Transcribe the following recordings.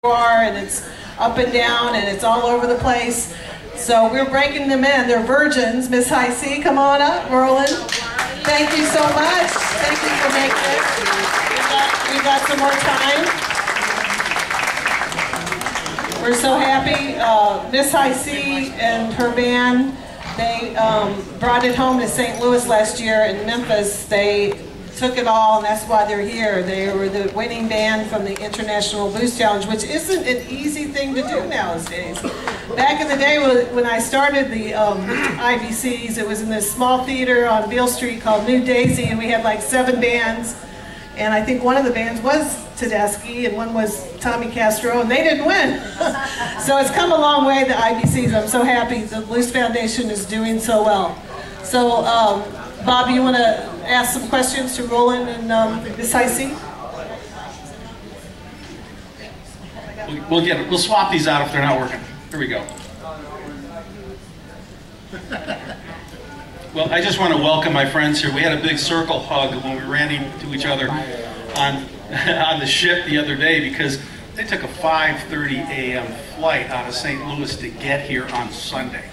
and it's up and down and it's all over the place. So we're breaking them in. They're virgins. Miss High C, come on up. Roland, thank you so much. Thank you for making it. We got some more time. We're so happy. Miss High C and her band, they brought it home to St. Louis last year in Memphis. They took it all, and that's why they're here. They were the winning band from the International Blues Challenge, which isn't an easy thing to do nowadays. Back in the day when I started the IBCs, it was in this small theater on Beale Street called New Daisy, and we had like 7 bands. And I think one of the bands was Tedeschi, and one was Tommy Castro, and they didn't win. So it's come a long way, the IBCs. I'm so happy the Blues Foundation is doing so well. So, Bob, you want to ask some questions to Roland and Miss Heisey? We'll swap these out if they're not working. Here we go. Well, I just want to welcome my friends here. We had a big circle hug when we ran into each other on the ship the other day because they took a 5:30 a.m. flight out of St. Louis to get here on Sunday.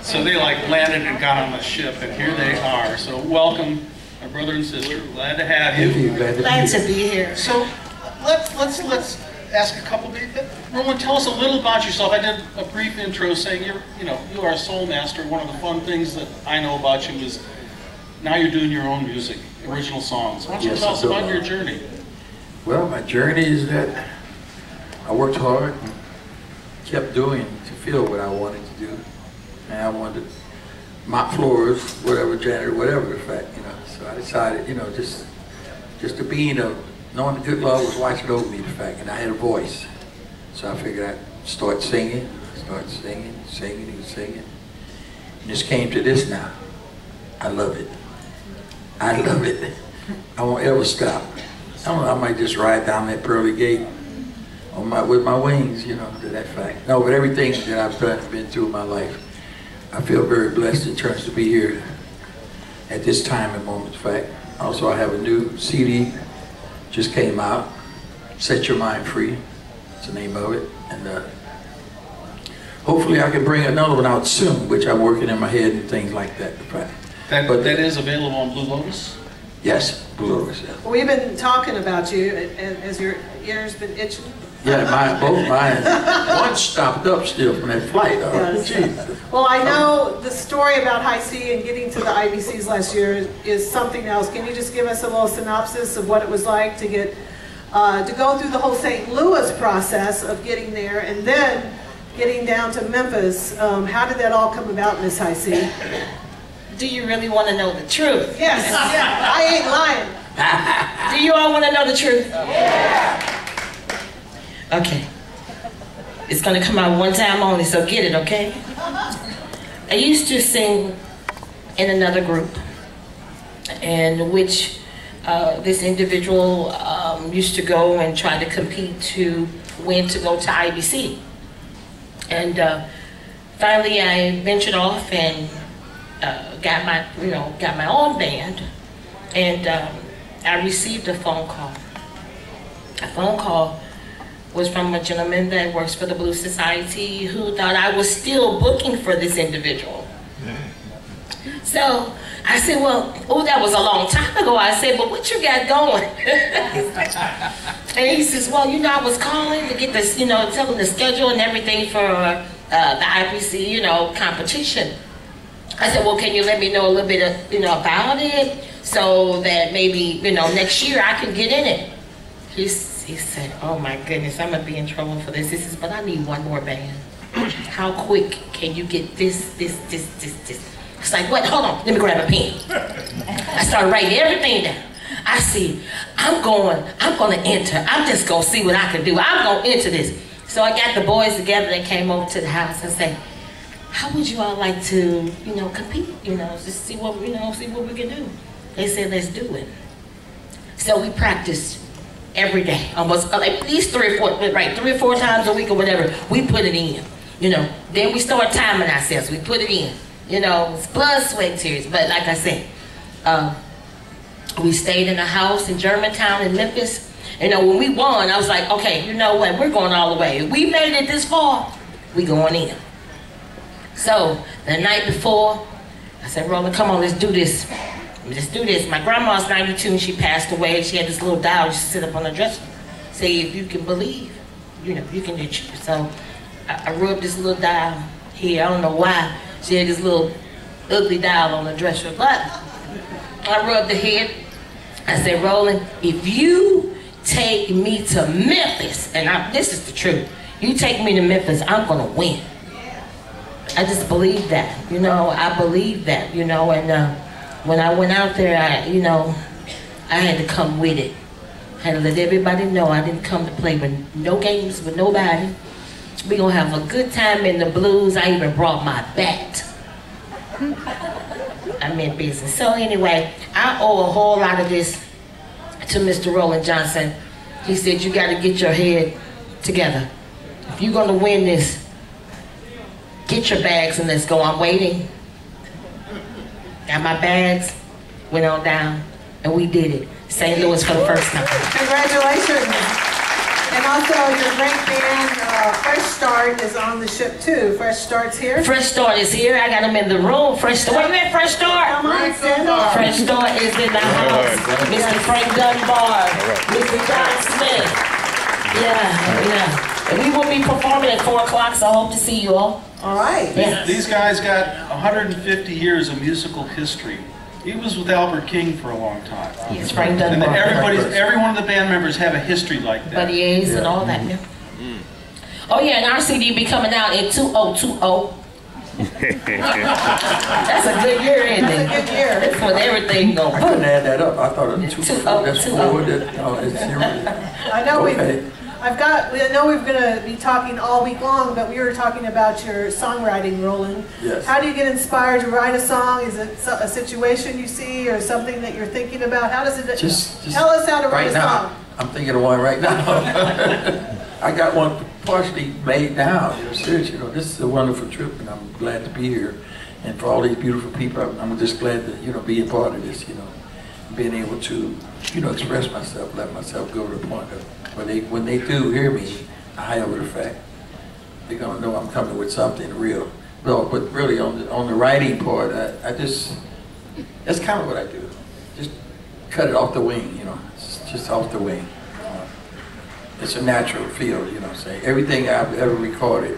So they like landed and got on the ship, and here they are. So welcome, my brother and sister. Glad to have you. Glad to be here. So let's ask a couple of things. Roland, tell us a little about yourself. I did a brief intro saying you are a soul master. One of the fun things that I know about you is now you're doing your own music, original songs. Why don't you tell us about your journey? Well, my journey is that I worked hard and kept doing to feel what I wanted to do. And I wanted to mop floors, whatever, janitor, whatever the fact, So I decided, just the being of knowing the good Lord was watching over me, the fact, and I had a voice. So I figured I'd start singing, singing. And just came to this now. I love it. I love it. I won't ever stop. I don't know, I might just ride down that pearly gate with my wings, to that fact. No, but everything that I've done, been through in my life, I feel very blessed in terms to be here at this time and moment. In fact, also I have a new CD, just came out, Set Your Mind Free, that's the name of it. And hopefully I can bring another one out soon, which I'm working in my head and things like that. In fact. But that is available on Blue Lotus? Yes, Blue Lotus, yeah. We've been talking about you, as your ears been itching. Yeah, both mine. One stopped up still from that flight. Yes. Well, I know the story about High C and getting to the IBCs last year is something else. Can you just give us a little synopsis of what it was like to get to go through the whole St. Louis process of getting there and then getting down to Memphis? How did that all come about, Miss High C? Do you really want to know the truth? Yes. Yeah, I ain't lying. Do you all want to know the truth? Yeah. Okay. It's going to come out one time only, so get it, okay? I used to sing in another group, in which this individual used to go and try to compete to win to go to IBC. And finally I ventured off and got my own band, and I received a phone call. A phone call was from a gentleman that works for the Blues Society who thought I was still booking for this individual. So I said, well, that was a long time ago. I said, but what you got going? And he says, well, I was calling to get this, tell him the schedule and everything for the IPC, competition. I said, well, can you let me know a little bit of, about it so that maybe, next year I can get in it? He said, oh my goodness, I'm gonna be in trouble for this. He says, but I need one more band. How quick can you get this? It's like, what, hold on, let me grab a pen. I started writing everything down. I see, I'm gonna enter. I'm just gonna see what I can do. I'm gonna enter this. So I got the boys together. They came over to the house and said, how would you all like to, compete? Just see what, see what we can do. They said, let's do it. So we practiced every day, almost at least 3 or 4 times a week or whatever. We put it in, Then we start timing ourselves. We put it in, it's blood, sweat, tears. But like I said, we stayed in a house in Germantown in Memphis, You know, when we won, I was like, okay, you know what? We're going all the way. If we made it this far, we going in. So the night before, I said, Roland, come on, let's do this. Let's do this. My grandma's 92 and she passed away. She had this little dial she sit up on the dresser. Say, if you can believe, you know, you can do it. So I rubbed this little dial here. I don't know why. She had this little ugly dial on the dresser. But I rubbed the head. I said, Roland, if you take me to Memphis, and this is the truth, you take me to Memphis, I'm going to win. I just believe that, you know, I believe that, you know, and when I went out there, I had to come with it. I had to let everybody know I didn't come to play with no games with nobody. We gonna have a good time in the blues. I even brought my bat. I'm in business. So anyway, I owe a whole lot of this to Mr. Roland Johnson. He said, you gotta get your head together. If you're gonna win this, get your bags and let's go. I'm waiting. Got my bags, went on down, and we did it. St. Louis for the first time. Congratulations. And also your great band, Fresh Start, is on the ship too. Fresh Start's here. Fresh Start is here. I got them in the room. Fresh Start. Wait a minute, Fresh Start. Come on, stand up. Fresh Start is in the house. Mr. Frank Dunbar, Mr. John Smith. Yeah. And we will be performing at 4 o'clock, so I hope to see you all. All right. Yeah. These guys got 150 years of musical history. He was with Albert King for a long time. Yes, Frank And Dunbar. every one of the band members have a history like that. Buddy A's and all that. Yeah. Oh yeah, and our CD be coming out in 2020. That's a good year, isn't it? That's a good year. That's when everything go I couldn't boom. add that up. I thought it was 2 2-0, That's 2-0. 4. It's 0. I know Okay. I know we're going to be talking all week long, but we were talking about your songwriting, Roland. Yes. How do you get inspired to write a song? Is it a situation you see or something that you're thinking about? How does it, Just tell us how to write right a now. song. I'm thinking of one right now. I got one partially made now. Seriously, you know, this is a wonderful trip, and I'm glad to be here. And for all these beautiful people, I'm just glad to, you know, be a part of this, you know. Being able to, you know, express myself, let myself go to the point of when they do hear me, a high over the fact, they're gonna know I'm coming with something real. No, but really on the writing part, I just, that's kind of what I do. Just cut it off the wing, you know. It's just off the wing. It's a natural feel, you know what I'm saying. Everything I've ever recorded,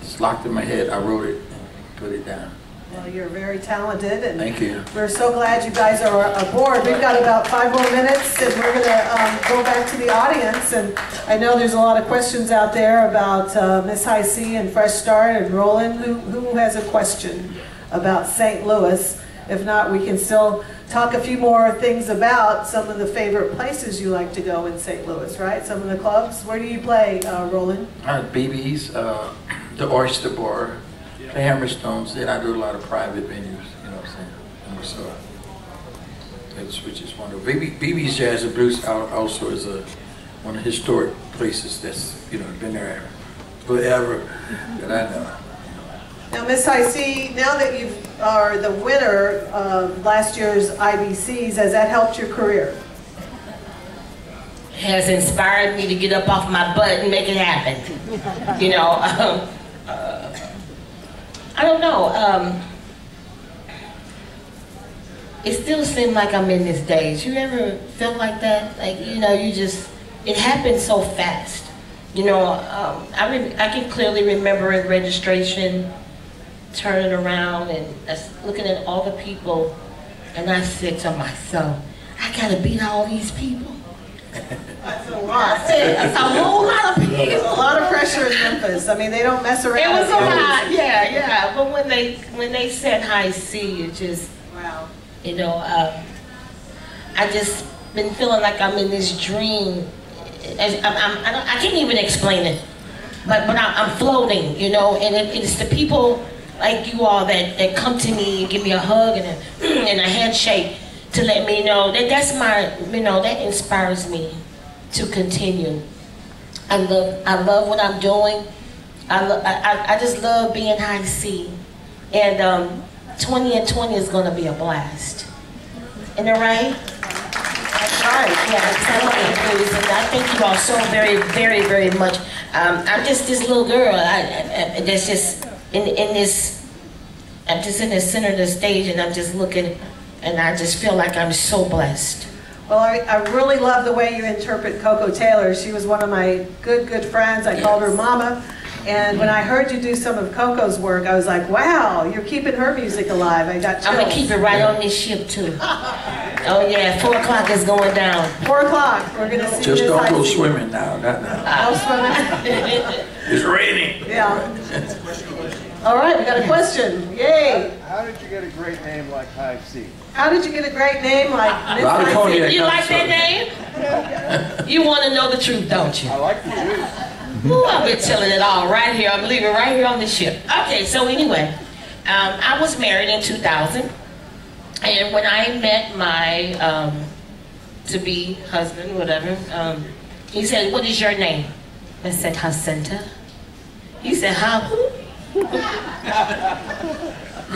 it's locked in my head. I wrote it and put it down. Well, you're very talented, and Thank you. we're so glad you guys are aboard. We've got about 5 more minutes, and we're going to go back to the audience. And I know there's a lot of questions out there about Miss High C and Fresh Start and Roland. Who has a question about St. Louis? If not, we can still talk a few more things about some of the favorite places you like to go in St. Louis, right? Some of the clubs. Where do you play, Roland? BB's, the Oyster Bar, the Hammerstones. Then I do a lot of private venues, you know what I'm saying? And so, which is wonderful. BB's Jazz and Blues also is one of the historic places that's, you know, been there forever that I know. Now, Miss High C, now that you are the winner of last year's IBCs, has that helped your career? Has inspired me to get up off my butt and make it happen. You know, I don't know. It still seems like I'm in this daze. You ever felt like that? Like, you know, it happened so fast. You know, I can clearly remember in registration, turning around and looking at all the people, and I said to myself, I gotta beat all these people. That's a lot. That's a whole lot of people. There's a lot of pressure in Memphis. I mean, they don't mess around. It was a lot, yeah. But when they said High C, it just, wow. you know, I just been feeling like I'm in this dream. I can't even explain it, but I'm floating, you know, and it's the people like you all that come to me and give me a hug and and a handshake to let me know that's my, you know, that inspires me to continue. I love what I'm doing. I just love being High C, and 20 and 20 is going to be a blast. Isn't it right? Right. Yeah, because I love the blues, and I thank you all so very, very, very much. I'm just this little girl. That's just in this. I'm just in the center of the stage, and I'm just looking, and I just feel like I'm so blessed. Well, I really love the way you interpret Coco Taylor. She was one of my good friends. I called her Mama. And when I heard you do some of Coco's work, I was like, wow, you're keeping her music alive. I got chills. I'm going to keep it right on this ship, too. Oh, yeah, 4 o'clock is going down. 4 o'clock, we're going to see Just Miss don't go Heisey. swimming now. Not now. No swimming? It's raining. Yeah. All right, we got a question. Yay. How did you get a great name like High C? How did you get a great name like Miss Lot of Heisey? cognac. You like that name? You want to know the truth, don't you? I like the news. Ooh, I've been telling it all right here. I'm leaving right here on the ship. Okay, so anyway, I was married in 2000. And when I met my to-be husband, whatever, he said, what is your name? I said, Jacinta. He said, how?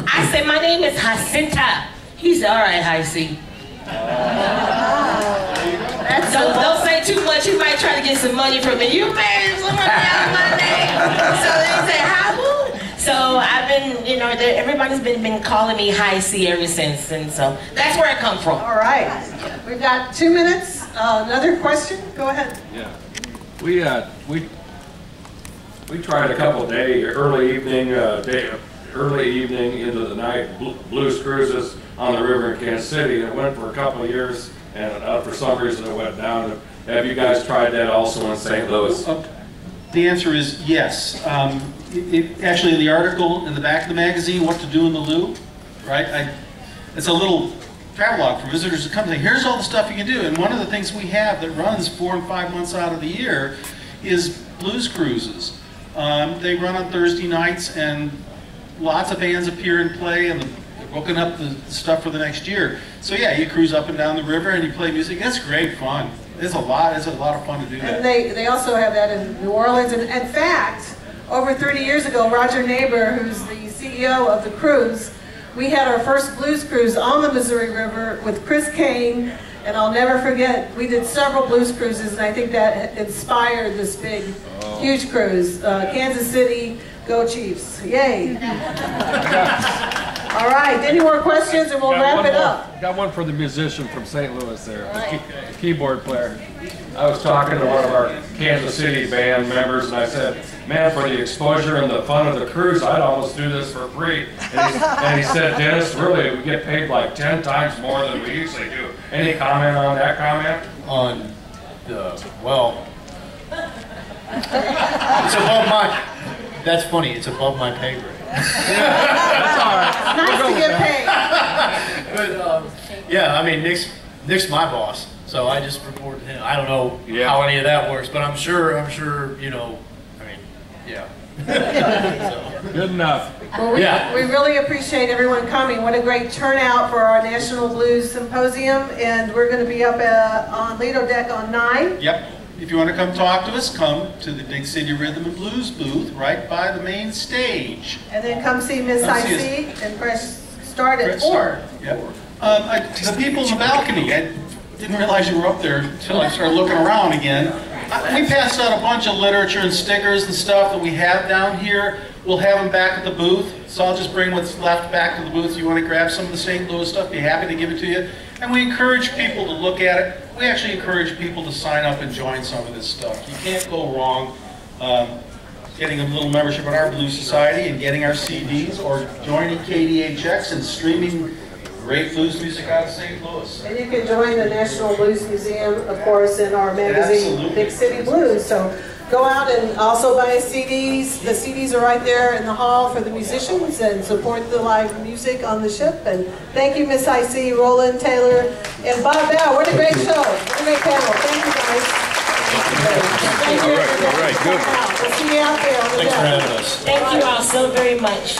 I said, my name is Jacinta. He said, all right, High C. Don't say too much. He might try to get some money from me. You married somebody else my name. So they say, how? So I've been, you know, everybody's been calling me High C ever since. And so that's where I come from. All right. We've got 2 minutes. Another question? Go ahead. Yeah, we tried a couple of days, early evening into the night blues cruises on the river in Kansas City. It went for a couple of years, and for some reason it went down. Have you guys tried that also in St. Louis? The answer is yes. Actually, the article in the back of the magazine, What to Do in the Lou, right? It's a little travelogue for visitors to come and say, here's all the stuff you can do. And one of the things we have that runs 4 and 5 months out of the year is blues cruises. They run on Thursday nights, and lots of bands appear and play, and they're booking up the stuff for the next year. So yeah, you cruise up and down the river and you play music. That's great fun. It's a lot of fun to do that. And they also have that in New Orleans. And in fact, over 30 years ago, Roger Neighbor, who's the CEO of the cruise, we had our first blues cruise on the Missouri River with Chris Kane. And I'll never forget, we did several blues cruises, and I think that inspired this big, huge cruise. Kansas City, go Chiefs. Yay. All right, any more questions and we'll wrap it up. Got one for the musician from St. Louis there, the keyboard player. I was talking to one of our Kansas City band members, and I said, man, for the exposure and the fun of the cruise, I'd almost do this for free. And he said, Dennis, really, we get paid like 10 times more than we usually do. Any comment on that comment? On the, well, it's above my, that's funny, it's above my pay grade. That's all right. Nice to get paid. But, yeah, I mean, Nick's my boss, so I just report to him. I don't know how any of that works, but I'm sure, you know, I mean, yeah. So. Good enough. Well, we really appreciate everyone coming. What a great turnout for our National Blues Symposium, and we're going to be up on Lido Deck on 9. Yep. If you want to come talk to us, come to the Big City Rhythm and Blues booth right by the main stage. And then come see Miss High C and press start at 4. Yep. The people in the balcony, I didn't realize you were up there until I started looking around again. We passed out a bunch of literature and stickers and stuff that we have down here. We'll have them back at the booth, so I'll just bring what's left back to the booth. If you want to grab some of the St. Louis stuff, be happy to give it to you. And we encourage people to look at it. We actually encourage people to sign up and join some of this stuff. You can't go wrong getting a little membership in our Blues Society and getting our CDs, or joining KDHX and streaming great blues music out of St. Louis. And you can join the National Blues Museum, of course, in our magazine, Absolutely. Big City Blues. So go out and also buy CDs. The CDs are right there in the hall for the musicians, and support the live music on the ship. And thank you, Miss High C, Roland, Taylor, and Baugh. What a great show. What a great panel. Thank you, guys. Thank you, everybody. All right, good. We'll see you out there on the Thanks for deck. having us. Thank you all so very much.